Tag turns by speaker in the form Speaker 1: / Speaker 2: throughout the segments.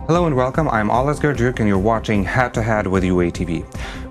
Speaker 1: Hello and welcome, I'm Oles Gerjuk and you're watching Head to Head with UATV.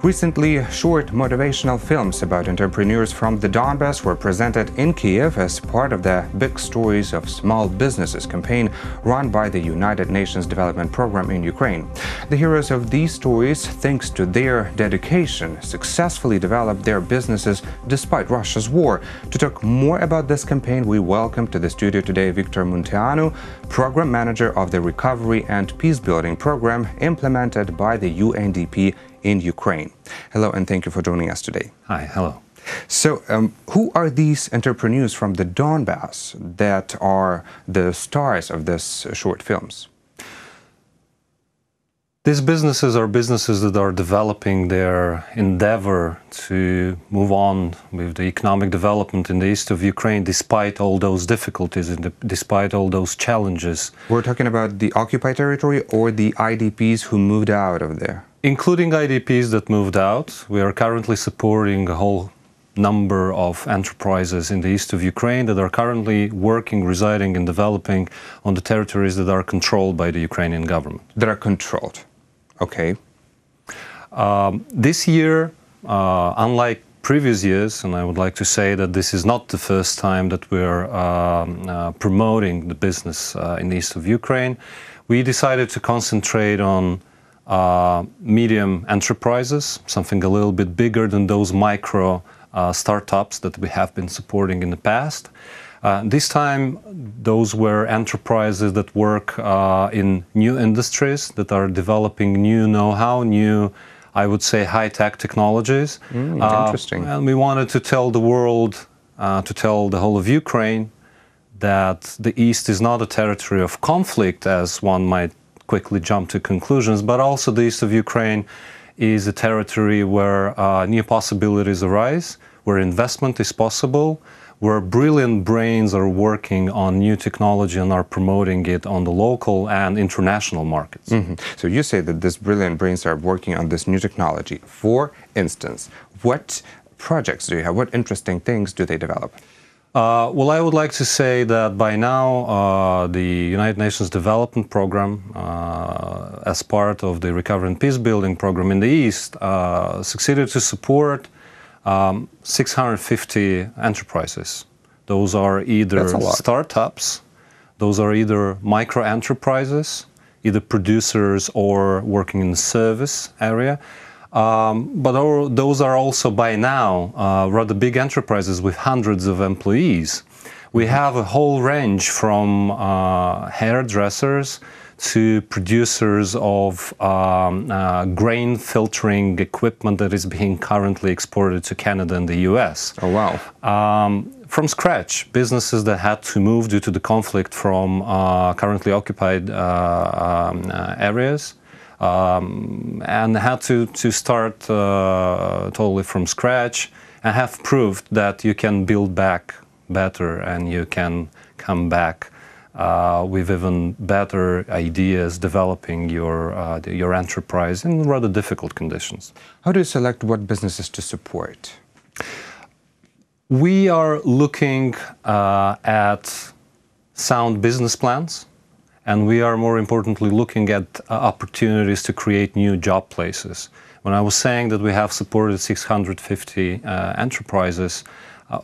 Speaker 1: Recently, short motivational films about entrepreneurs from the Donbas were presented in Kyiv as part of the Big Stories of Small Businesses campaign run by the United Nations Development Program in Ukraine. The heroes of these stories, thanks to their dedication, successfully developed their businesses despite Russia's war. To talk more about this campaign, we welcome to the studio today Victor Munteanu, Program Manager of the Recovery and Peacebuilding Program implemented by the UNDP in Ukraine. Hello and thank you for joining us today.
Speaker 2: Hi, hello.
Speaker 1: So, who are these entrepreneurs from the Donbas that are the stars of this short films?
Speaker 2: These businesses are businesses that are developing their endeavor to move on with the economic development in the east of Ukraine despite all those difficulties and despite all those challenges.
Speaker 1: We're talking about the occupied territory or the IDPs who moved out of there?
Speaker 2: Including IDPs that moved out. We are currently supporting a whole number of enterprises in the east of Ukraine that are currently working, residing and developing on the territories that are controlled by the Ukrainian government.
Speaker 1: That are controlled. Okay.
Speaker 2: This year, unlike previous years, and I would like to say that this is not the first time that we're promoting the business in the east of Ukraine, we decided to concentrate on medium enterprises, something a little bit bigger than those micro startups that we have been supporting in the past. This time, those were enterprises that work in new industries, that are developing new know-how, new, I would say, high-tech technologies.
Speaker 1: Interesting.
Speaker 2: And we wanted to tell the world, to tell the whole of Ukraine, that the East is not a territory of conflict, as one might quickly jump to conclusions, but also the East of Ukraine is a territory where new possibilities arise, where investment is possible, where brilliant brains are working on new technology and are promoting it on the local and international markets.
Speaker 1: So you say that these brilliant brains are working on this new technology. For instance, what projects do you have? What interesting things do they develop?
Speaker 2: Well, I would like to say that by now the United Nations Development Program, as part of the Recovery and Peacebuilding Program in the East, succeeded to support 650 enterprises. Those are either startups, those are either micro enterprises, either producers or working in the service area. But those are also by now rather big enterprises with hundreds of employees. We have a whole range from hairdressers to producers of grain filtering equipment that is being currently exported to Canada and the US.
Speaker 1: Oh, wow.
Speaker 2: From scratch, businesses that had to move due to the conflict from currently occupied areas and had to start totally from scratch and have proved that you can build back better and you can come back with even better ideas, developing your enterprise in rather difficult conditions.
Speaker 1: How do you select what businesses to support?
Speaker 2: We are looking at sound business plans, and we are more importantly looking at opportunities to create new job places. When I was saying that we have supported 650 enterprises,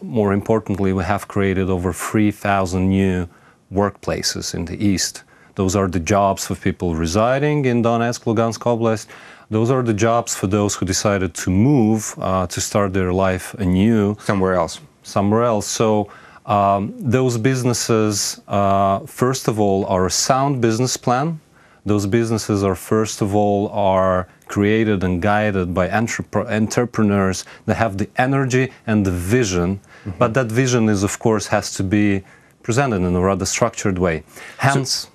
Speaker 2: more importantly, we have created over 3,000 new workplaces in the East. Those are the jobs for people residing in Donetsk, Lugansk Oblast. Those are the jobs for those who decided to move to start their life anew.
Speaker 1: Somewhere else.
Speaker 2: Somewhere else. So those businesses, first of all, are a sound business plan. Those businesses are, first of all, are created and guided by entrepreneurs that have the energy and the vision. But that vision is, of course, has to be presented in a rather structured way. Hence,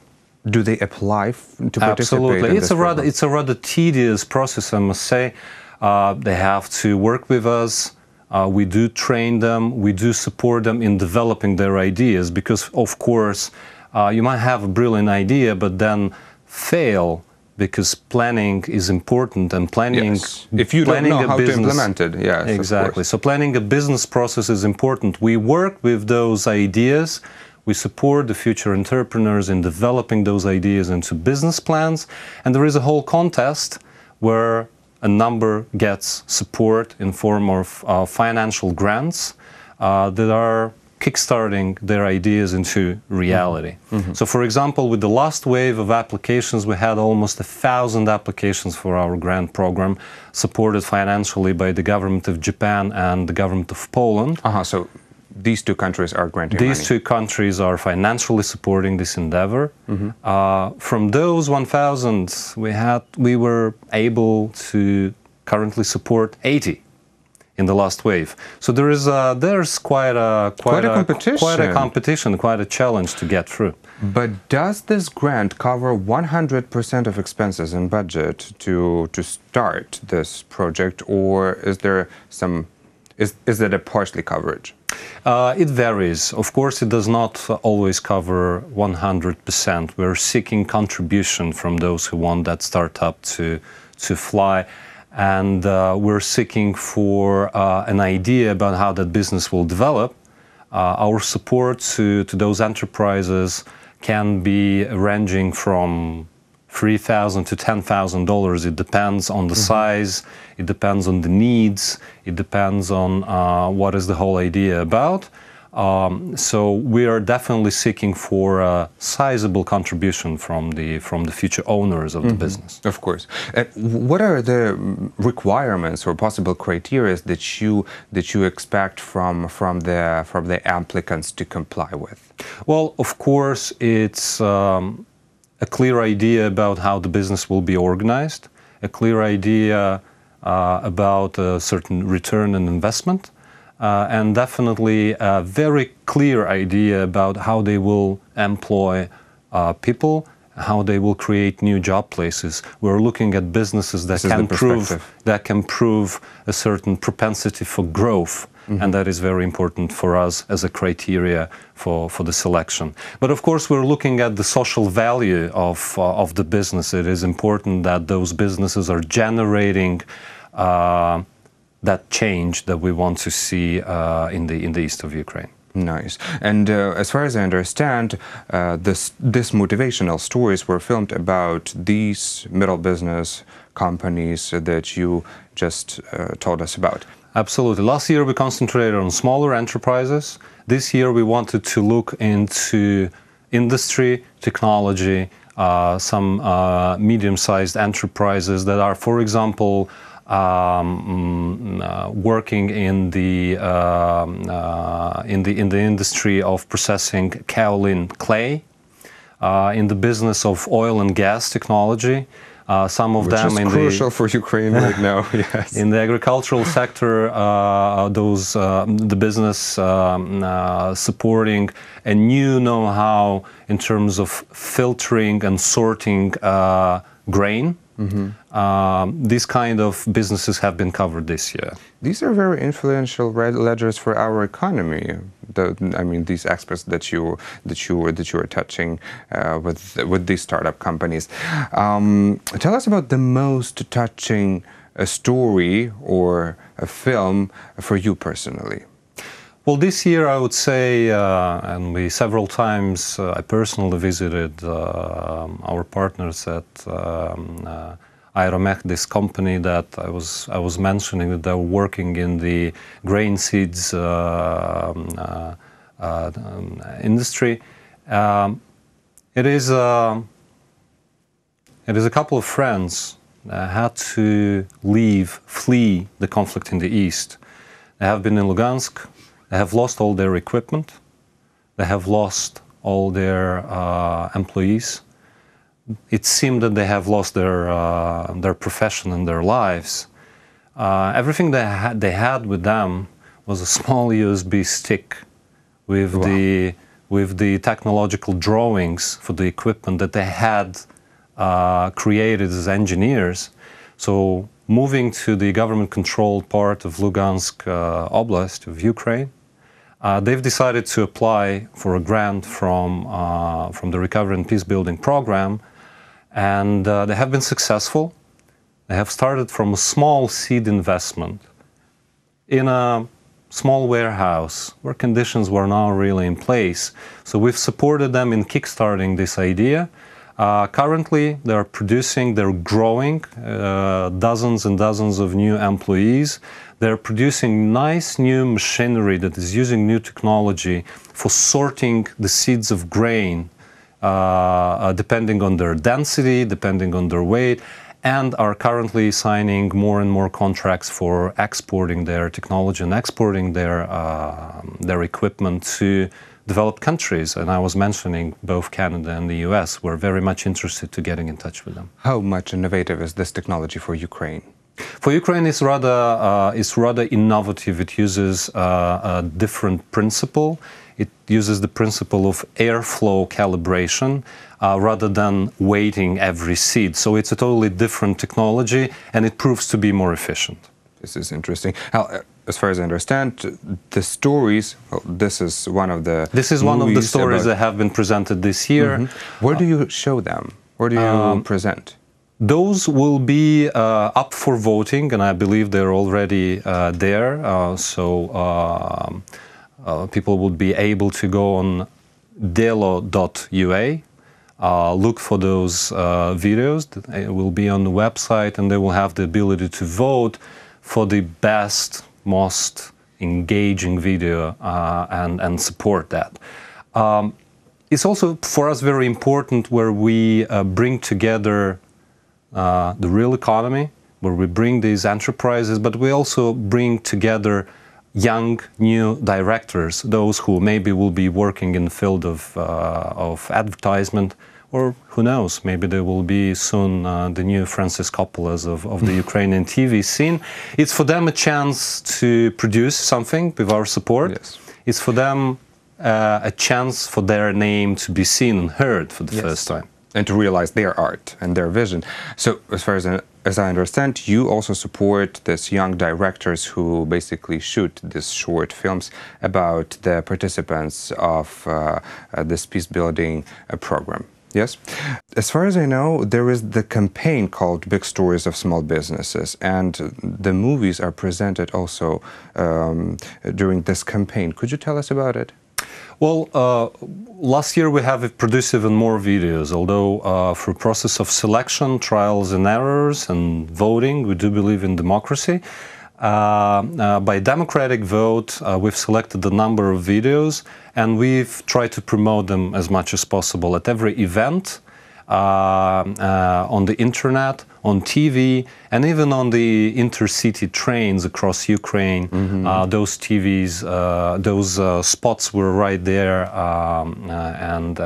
Speaker 1: do they apply to participate?
Speaker 2: Absolutely.
Speaker 1: In this program?
Speaker 2: It's a rather tedious process, I must say. They have to work with us. We do train them. We do support them in developing their ideas because, of course, you might have a brilliant idea, but then fail because planning is important and planning.
Speaker 1: Yes. If you don't know how to implement it, yes,
Speaker 2: exactly. So planning a business process is important. We work with those ideas We support the future entrepreneurs in developing those ideas into business plans. And there is a whole contest where a number gets support in form of financial grants that are kickstarting their ideas into reality. So for example, with the last wave of applications, we had almost 1,000 applications for our grant program, supported financially by the government of Japan and the government of Poland.
Speaker 1: So these two countries are granting
Speaker 2: These
Speaker 1: money.
Speaker 2: two countries are financially supporting this endeavor. From those 1,000, we were able to currently support 80 in the last wave. So there's quite a competition, quite a challenge to get through.
Speaker 1: But does this grant cover 100% of expenses and budget to start this project, or is there some? Is it a partially coverage?
Speaker 2: It varies. Of course, it does not always cover 100%. We're seeking contribution from those who want that startup to fly. And we're seeking for an idea about how that business will develop. Our support to those enterprises can be ranging from $3,000 to $10,000. It depends on the size, it depends on the needs, it depends on what is the whole idea about. So we are definitely seeking for a sizable contribution from the future owners of the business.
Speaker 1: Of course. What are the requirements or possible criteria that you expect from the applicants to comply with?
Speaker 2: Well, of course, it's a clear idea about how the business will be organized, a clear idea about a certain return on investment. And definitely a very clear idea about how they will employ people, how they will create new job places. We're looking at businesses that can prove a certain propensity for growth, and that is very important for us as a criteria for the selection. But of course, we're looking at the social value of the business. It is important that those businesses are generating that change that we want to see in the east of Ukraine.
Speaker 1: Nice. And as far as I understand, this motivational stories were filmed about these middle business companies that you just told us about.
Speaker 2: Absolutely. Last year we concentrated on smaller enterprises. This year we wanted to look into industry, technology, some medium-sized enterprises that are, for example, working in the industry of processing kaolin clay, in the business of oil and gas technology. Some of them
Speaker 1: is crucial for Ukraine right now. Yes.
Speaker 2: In the agricultural sector, the business supporting a new know-how in terms of filtering and sorting grain. These kind of businesses have been covered this year.
Speaker 1: These are very influential ledgers for our economy. I mean, these aspects that you are touching with these startup companies. Tell us about the most touching story or a film for you personally.
Speaker 2: Well, this year I would say, and we several times, I personally visited our partners at Aeromech, this company that I was mentioning, that they're working in the grain seeds industry. It is a couple of friends that had to flee the conflict in the east. They have been in Lugansk. They have lost all their equipment. They have lost all their employees. It seemed that they have lost their profession and their lives. Everything they had with them was a small USB stick with the technological drawings for the equipment that they had created as engineers. So moving to the government-controlled part of Lugansk Oblast of Ukraine, they've decided to apply for a grant from the Recovery and Peace Building Program, and they have been successful. They have started from a small seed investment in a small warehouse where conditions were not really in place. So we've supported them in kickstarting this idea. Currently, they're growing dozens and dozens of new employees. They're producing nice new machinery that is using new technology for sorting the seeds of grain, depending on their density, depending on their weight, and are currently signing more and more contracts for exporting their technology and exporting their equipment to developed countries. And I was mentioning both Canada and the US. We're very much interested to getting in touch with them.
Speaker 1: How much innovative is this technology for Ukraine?
Speaker 2: For Ukraine, it's rather innovative. It uses a different principle. It uses the principle of airflow calibration rather than weighting every seed. So it's a totally different technology, and it proves to be more efficient.
Speaker 1: This is interesting. As far as I understand, the stories, well, this is one of the
Speaker 2: stories that have been presented this year.
Speaker 1: Mm-hmm. Where do you show them? Where do you present?
Speaker 2: Those will be up for voting, and I believe they're already there. People would be able to go on delo.ua, look for those videos. It will be on the website, and they will have the ability to vote for the best, most engaging video and support that. It's also for us very important where we bring together the real economy, where we bring these enterprises, but we also bring together young, new directors, those who maybe will be working in the field of advertisement, or who knows, maybe there will be soon the new Francis Coppolas of the Ukrainian TV scene. It's for them a chance to produce something with our support.
Speaker 1: Yes.
Speaker 2: It's for them a chance for their name to be seen and heard for the first time.
Speaker 1: And to realize their art and their vision. So as far as I understand, you also support these young directors who basically shoot these short films about the participants of this peace-building program. Yes? As far as I know, there is the campaign called Big Stories of Small Businesses, and the movies are presented also during this campaign. Could you tell us about it?
Speaker 2: Well, last year we have produced even more videos, although through process of selection, trials and errors and voting, we do believe in democracy. By democratic vote, we've selected a number of videos, and we've tried to promote them as much as possible at every event, on the internet, on TV, and even on the intercity trains across Ukraine. Those TVs, those spots were right there, and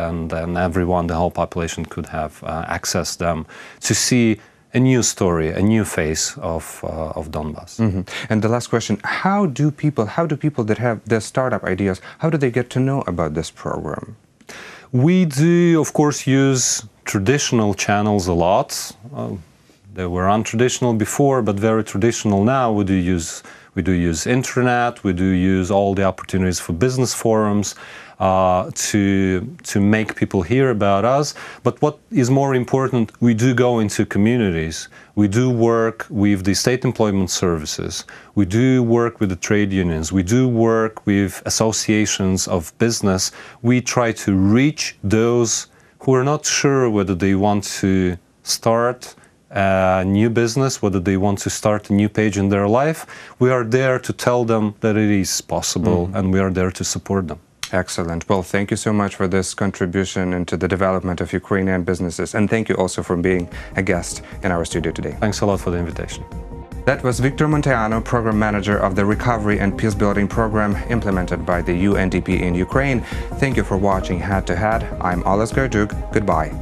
Speaker 2: everyone, the whole population, could have access them to see a new story, a new face of Donbas.
Speaker 1: And the last question: how do people that have their startup ideas, how do they get to know about this program?
Speaker 2: We do, of course, use traditional channels a lot. They were untraditional before, but very traditional now. We do use internet. We do use all the opportunities for business forums to make people hear about us. But what is more important, we do go into communities. We do work with the state employment services. We do work with the trade unions. We do work with associations of business. We try to reach those who are not sure whether they want to start a new business, whether they want to start a new page in their life. We are there to tell them that it is possible, and we are there to support them.
Speaker 1: Excellent. Well, thank you so much for this contribution into the development of Ukrainian businesses, and thank you also for being a guest in our studio today.
Speaker 2: Thanks a lot for the invitation.
Speaker 1: That was Victor Munteanu, Program Manager of the Recovery and Peacebuilding Program implemented by the UNDP in Ukraine. Thank you for watching Head to Head. I'm Oles Garduk. Goodbye.